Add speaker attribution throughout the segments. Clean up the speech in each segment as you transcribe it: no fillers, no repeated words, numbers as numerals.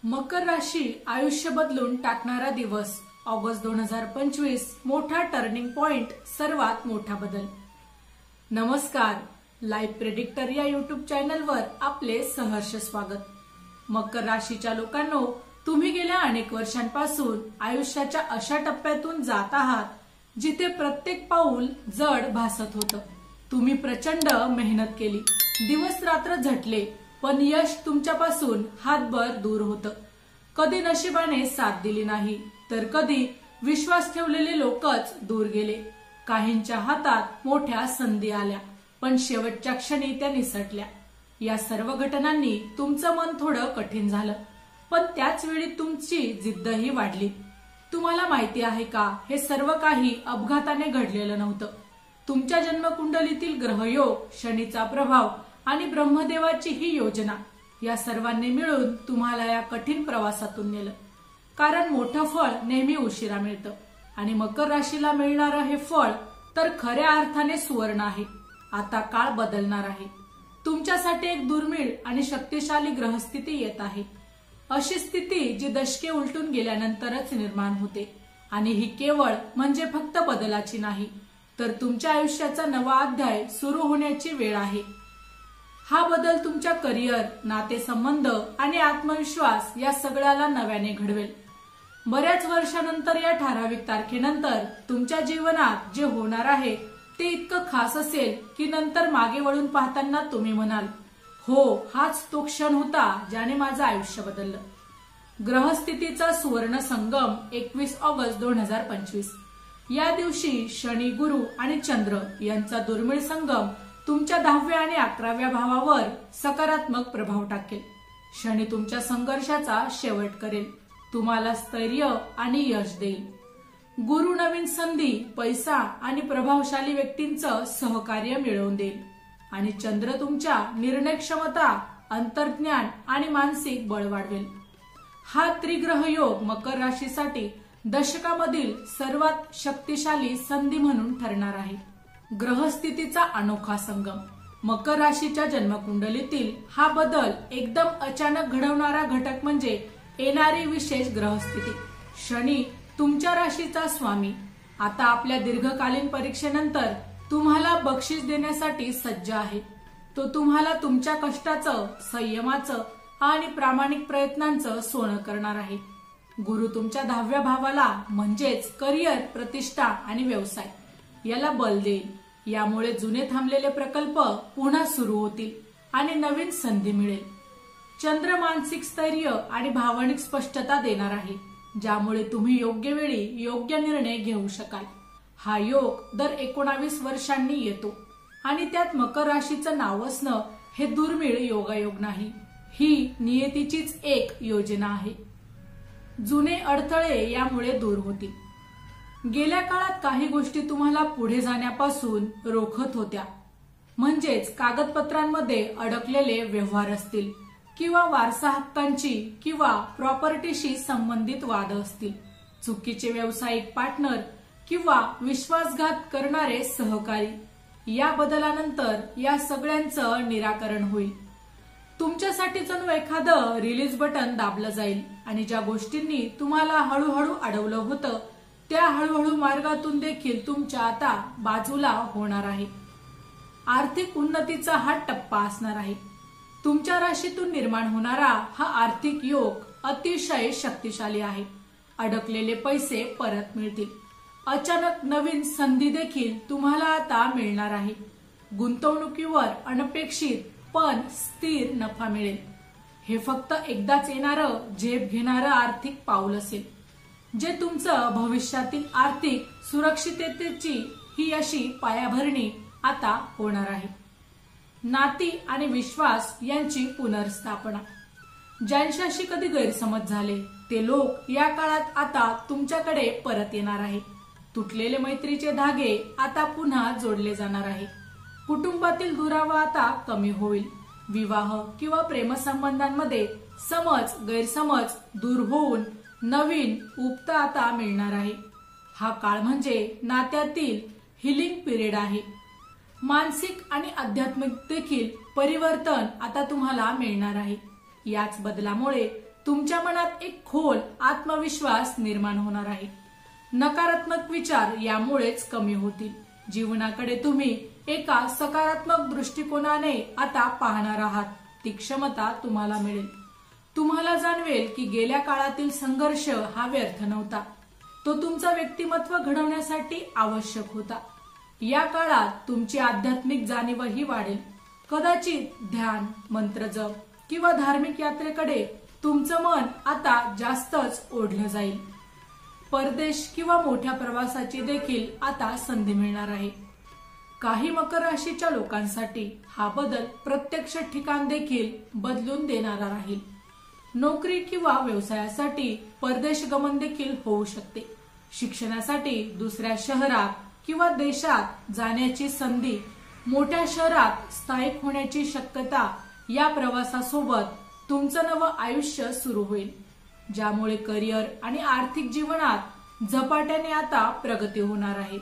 Speaker 1: मकर राशी आयुष्य बदलून टाकणारा दिवस ऑगस्ट 2025 मोठा टर्निंग पॉइंट सर्वात मोठा बदल। नमस्कार, लाईव्ह प्रेडिक्टर या युट्यूब चॅनलवर आपले सहर्ष स्वागत। मकर राशीच्या लोकांनो, तुम्ही गेल्या अनेक वर्षांपासून आयुष्याच्या अशा टप्प्यातून जात आहात जिथे प्रत्येक पाऊल जड भासत होतं। तुम्ही प्रचंड मेहनत केली, दिवस रात्र झटले, पण यश तुमच्यापासून हातभर दूर होतं। कधी नशिबाने साथ दिली नाही, तर कधी विश्वास ठेवलेले लोकच दूर गेले। काहींच्या हातात मोठ्या संधी आल्या, पण शेवटच्या क्षणी त्या निसटल्या। या सर्व घटनांनी तुमचं मन थोडं कठीण झालं, पण त्याच वेळी तुमची जिद्दही वाढली। तुम्हाला माहिती आहे का, हे सर्व काही अपघाताने घडलेलं नव्हतं। तुमच्या जन्मकुंडलीतील ग्रहयोग, शनीचा प्रभाव आणि ब्रह्मदेवाची ही योजना, या सर्वांनी मिळून तुम्हाला या कठीण प्रवासातून नेलं। कारण मोठं फळ नेहमी उशिरा मिळतं आणि मकर राशीला मिळणारं हे फळ तर खऱ्या अर्थाने सुवर्ण आहे। आता काळ बदलणार आहे। तुमच्यासाठी एक दुर्मिळ आणि शक्तिशाली ग्रहस्थिती येत आहे। अशी स्थिती जी दशके उलटून गेल्यानंतरच निर्माण होते, आणि ही केवळ म्हणजे फक्त बदलाची नाही, तर तुमच्या आयुष्याचा नवा अध्याय सुरू होण्याची वेळ आहे। हा बदल तुमच्या करिअर, नातेसंबंध आणि आत्मविश्वास या सगळ्याला नव्याने घडवेल। बऱ्याच वर्षानंतर या ठराविक तारखेनंतर तुमच्या जीवनात जे होणार आहे ते इतकं खास असेल की नंतर मागे वळून पाहताना तुम्ही म्हणाल, हो, हाच तो क्षण होता ज्याने माझं आयुष्य बदललं। ग्रहस्थितीचा सुवर्ण संगम 21 ऑगस्ट 2025। या दिवशी शनी, गुरु आणि चंद्र यांचा दुर्मिळ संगम तुमच्या 10व्या आणि 11व्या भावावर सकारात्मक प्रभाव टाकेल। शनी तुमच्या संघर्षाचा शेवट करेल, तुम्हाला स्थैर्य आणि यश देईल। गुरु नवीन संधी, पैसा आणि प्रभावशाली व्यक्तींचं सहकार्य मिळवून देईल, आणि चंद्र तुमच्या निर्णय क्षमता, अंतर्ज्ञान आणि मानसिक बळ वाढवेल। हा त्रिग्रह योग मकर राशीसाठी दशकामधील सर्वात शक्तिशाली संधी म्हणून ठरणार आहे। ग्रहस्थितीचा अनोखा संगम, मकर राशीच्या जन्मकुंडलीतील हा बदल एकदम अचानक घडवणारा घटक म्हणजे येणारी विशेष ग्रहस्थिती। शनी तुमच्या राशीचा स्वामी आता आपल्या दीर्घकालीन परीक्षेनंतर तुम्हाला बक्षीस देण्यासाठी सज्ज आहे। तो तुम्हाला तुमच्या कष्टाचं, संयमाचं आणि प्रामाणिक प्रयत्नांचं सोनं करणार आहे। गुरु तुमच्या 10व्या भावाला म्हणजेच करिअर, प्रतिष्ठा आणि व्यवसाय याला बल देईल। यामुळे जुने थांबलेले प्रकल्प पुन्हा सुरू होतील आणि नवीन संधी मिळेल। चंद्र मानसिक स्थैर्य आणि भावनिक स्पष्टता देणार आहे, ज्यामुळे तुम्ही योग्य वेळी योग्य निर्णय घेऊ शकाल। हा योग दर 19 वर्षांनी येतो, आणि त्यात मकर राशीचं नाव असणं हे दुर्मिळ योगायोग नाही, ही नियतीचीच एक योजना आहे। जुने अडथळे यामुळे दूर होतील। गेल्या काळात काही गोष्टी तुम्हाला पुढे जाण्यापासून रोखत होत्या, म्हणजेच कागदपत्रांमध्ये अडकलेले व्यवहार असतील, किंवा वारसा हक्कांची किंवा प्रॉपर्टीशी संबंधित वाद असतील, चुकीचे व्यावसायिक पार्टनर किंवा विश्वासघात करणारे सहकारी। या बदलानंतर या सगळ्यांचं निराकरण होईल। तुमच्यासाठी जणू एखादं रिलीज बटन दाबलं जाईल, आणि ज्या गोष्टींनी तुम्हाला हळूहळू अडवलं होतं त्या हळूहळू मार्गातून देखील तुमच्या आता बाजूला होणार आहे। आर्थिक उन्नतीचा हा टप्पा असणार आहे। तुमच्या राशीतून निर्माण होणारा हा आर्थिक योग अतिशय शक्तिशाली आहे। अडकलेले पैसे परत मिळतील। अचानक नवीन संधी देखील तुम्हाला आता मिळणार आहे। गुंतवणुकीवर अनपेक्षित पण स्थिर नफा मिळेल। हे फक्त एकदाच येणारं, झेप घेणारं आर्थिक पाऊल असेल, जे तुमचं भविष्यातील आर्थिक सुरक्षिततेची ही अशी पायाभरणी आता होणार आहे। नाती आणि विश्वास यांची पुनर्स्थापना, ज्यांच्याशी कधी गैरसमज झाले ते लोक या काळात आता तुमच्याकडे परत येणार आहे। तुटलेले मैत्रीचे धागे आता पुन्हा जोडले जाणार आहे। कुटुंबातील दुरावा आता कमी होईल। विवाह किंवा प्रेमसंबंधांमध्ये समज, गैरसमज दूर होऊन नवीन उबता आता मिळणार आहे। हा काळ म्हणजे नात्यातील हिलिंग पिरियड आहे। मानसिक आणि आध्यात्मिक देखील परिवर्तन आता तुम्हाला मिळणार आहे। याच बदलामुळे तुमच्या मनात एक खोल आत्मविश्वास निर्माण होणार आहे. नकारात्मक विचार यामुळेच कमी होतील. जीवनाकडे तुम्ही एका सकारात्मक दृष्टिकोनाने आता पाहणार आहात. ती क्षमता तुम्हाला मिळेल. तुम्हाला जाणवेल की गेल्या काळातील संघर्ष हा व्यर्थ नव्हता. तो तुमचं व्यक्तिमत्व घडवण्यासाठी आवश्यक होता. या काळात तुमची आध्यात्मिक जाणीवही वाढेल. कदाचित ध्यान, मंत्रजप किंवा धार्मिक यात्रेकडे तुमचं मन आता जास्तच ओढलं जाईल. परदेश किंवा मोठ्या प्रवासाची देखील आता संधी मिळणार आहे. काही मकर राशीच्या लोकांसाठी हा बदल प्रत्यक्ष ठिकाण देखील बदलून देणारा राहील. नोकरी किंवा व्यवसायासाठी परदेश गमन देखील होऊ शकते. शिक्षणासाठी दुसऱ्या शहरात किंवा देशात जाण्याची संधी, मोठ्या शहरात स्थायिक होण्याची शक्यता, या प्रवासासोबत तुमचं नवं आयुष्य सुरू होईल, ज्यामुळे करिअर आणि आर्थिक जीवनात झपाट्याने आता प्रगती होणार आहे.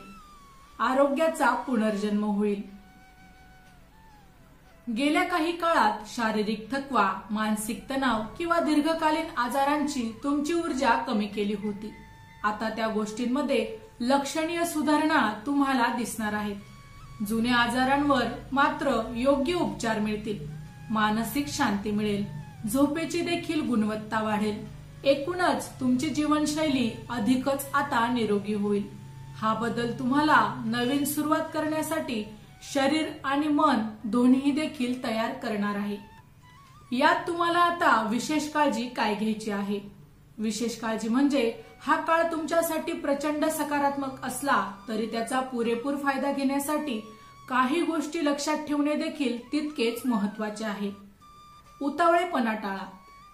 Speaker 1: आरोग्याचा पुनर्जन्म होईल. गेल्या काही काळात शारीरिक थकवा, मानसिक तणाव किंवा दीर्घकालीन आजारांची तुमची ऊर्जा कमी केली होती. आता त्या गोष्टींमध्ये लक्षणीय सुधारणा तुम्हाला दिसणार आहेत. जुन्या आजारांवर मात्र योग्य उपचार मिळतील. मानसिक शांती मिळेल. झोपेची देखील गुणवत्ता वाढेल. एकूणच तुमची जीवनशैली अधिकच आता निरोगी होईल. हा बदल तुम्हाला नवीन सुरुवात करण्यासाठी शरीर आणि मन दोन्ही देखील तयार करणार आहे. यात तुम्हाला आता विशेष काळजी काय घ्यायची आहे? विशेष काळजी म्हणजे हा काळ तुमच्यासाठी प्रचंड सकारात्मक असला तरी त्याचा पुरेपूर फायदा घेण्यासाठी काही गोष्टी लक्षात ठेवणे देखील तितकेच महत्वाचे आहे. उतावळेपणा टाळा.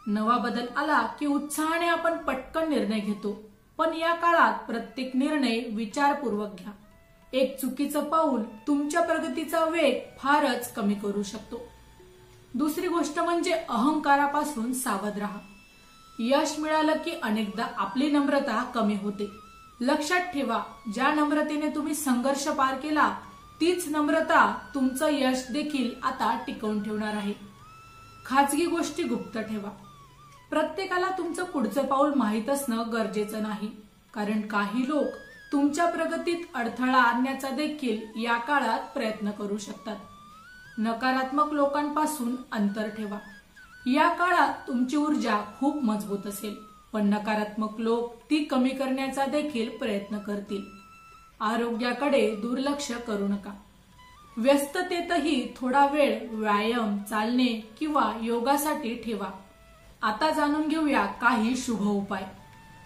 Speaker 1: नवा बदल आला की उत्साहाने आपण पटकन निर्णय घेतो, पण या काळात प्रत्येक निर्णय विचारपूर्वक घ्या. एक चुकीचं पाऊल तुमच्या प्रगतीचा वेग फारच कमी करू शकतो. दुसरी गोष्ट म्हणजे अहंकारापासून सावध राहा. यश मिळालं की अनेकदा आपली नम्रता कमी होते. लक्षात ठेवा, ज्या नम्रतेने तुम्ही संघर्ष पार केला तीच नम्रता तुमचं यश देखील आता टिकवून ठेवणार आहे. खाजगी गोष्टी गुप्त ठेवा. प्रत्येकाला तुमचं पुढचं पाऊल माहीत असणं गरजेचं नाही, कारण काही लोक तुमच्या प्रगतीत अडथळा आणण्याचा देखील या काळात प्रयत्न करू शकतात. नकारात्मक लोकांपासून अंतर ठेवा. या काळात तुमची ऊर्जा खूप मजबूत असेल, पण नकारात्मक लोक ती कमी करण्याचा देखील प्रयत्न करतील. आरोग्याकडे दुर्लक्ष करू नका. व्यस्ततेतही थोडा वेळ व्यायाम, चालणे किंवा योगासाठी ठेवा. आता जाणून घेऊया काही शुभ उपाय.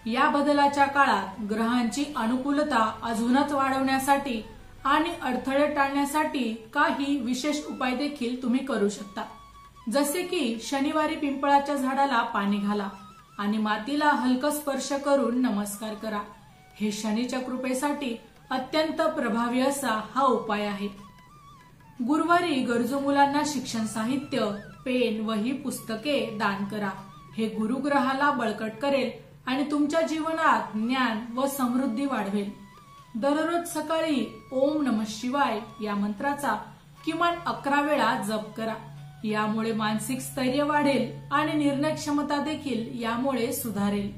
Speaker 1: या बदलाच्या काळात ग्रहांची अनुकूलता अजूनच वाढवण्यासाठी आणि अडथळे टाळण्यासाठी काही विशेष उपाय देखील तुम्ही करू शकता. जसे की शनिवारी पिंपळाच्या झाडाला पाणी घाला आणि मातीला हलका स्पर्श करून नमस्कार करा. हे शनीच्या कृपेसाठी अत्यंत प्रभावी असा हा उपाय आहे. गुरुवारी गरजू मुलांना शिक्षण साहित्य, पेन, वही, पुस्तके दान करा. हे गुरुग्रहाला बळकट करेल आणि तुमच्या जीवनात ज्ञान व समृद्धी वाढवेल. दररोज सकाळी ओम नमः शिवाय या मंत्राचा किमान 11 वेळा जप करा. यामुळे मानसिक स्थैर्य वाढेल आणि निर्णय क्षमता देखील यामुळे सुधारेल.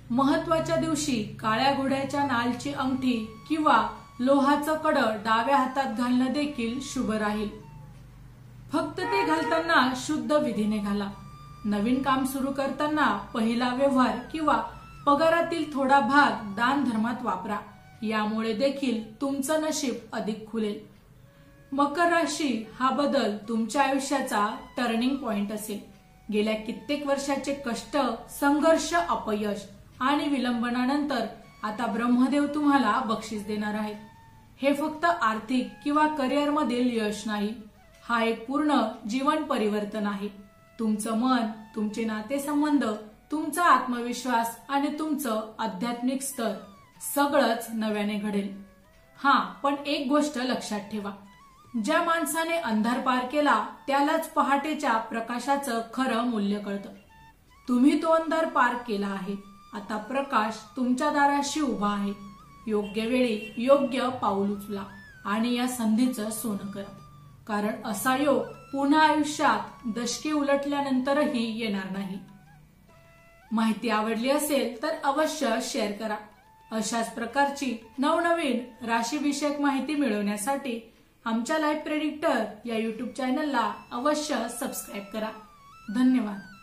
Speaker 1: महत्वाच्या दिवशी काळ्या घोड्याच्या नालची अंगठी किंवा लोहाचं कडं डाव्या हातात घालणं देखील शुभ राहील. फक्त ते घालताना शुद्ध विधीने घाला. नवीन काम सुरू करताना पहिला व्यवहार किंवा पगारातील थोडा भाग दान धर्मात वापरा. यामुळे देखील तुमचं नशीब अधिक खुलेल. मकर राशी हा बदल तुमच्या आयुष्याचा टर्निंग पॉइंट असेल. गेल्या कित्येक वर्षाचे कष्ट, संघर्ष, अपयश आणि विलंबनानंतर आता ब्रह्मदेव तुम्हाला बक्षीस देणार आहेत. हे फक्त आर्थिक किंवा करिअर मधील यश नाही, हा एक पूर्ण जीवन परिवर्तन आहे. तुमचं मन, तुमचे नातेसंबंध, तुमचा आत्मविश्वास आणि तुमचं आध्यात्मिक स्तर सगळंच नव्याने घडेल. पण एक गोष्ट लक्षात ठेवा, ज्या माणसाने अंधार पार केला त्यालाच पहाटेच्या प्रकाशाचं खरं मूल्य कळतं. तुम्ही तो अंधार पार केला आहे. आता प्रकाश तुमच्या दाराशी उभा आहे. योग्य वेळी योग्य पाऊल उचला आणि या संधीचं सोनं करा, कारण असा योग पुन्हा आयुष्यात दशके उलटल्यानंतरही येणार नाही. माहिती आवडली असेल तर अवश्य शेअर करा। अशाच प्रकारची नवनवीन राशीविषयक माहिती मिळवण्यासाठी आमच्या लाईफ प्रेडिक्टर या YouTube चॅनलला अवश्य सबस्क्राईब करा। धन्यवाद।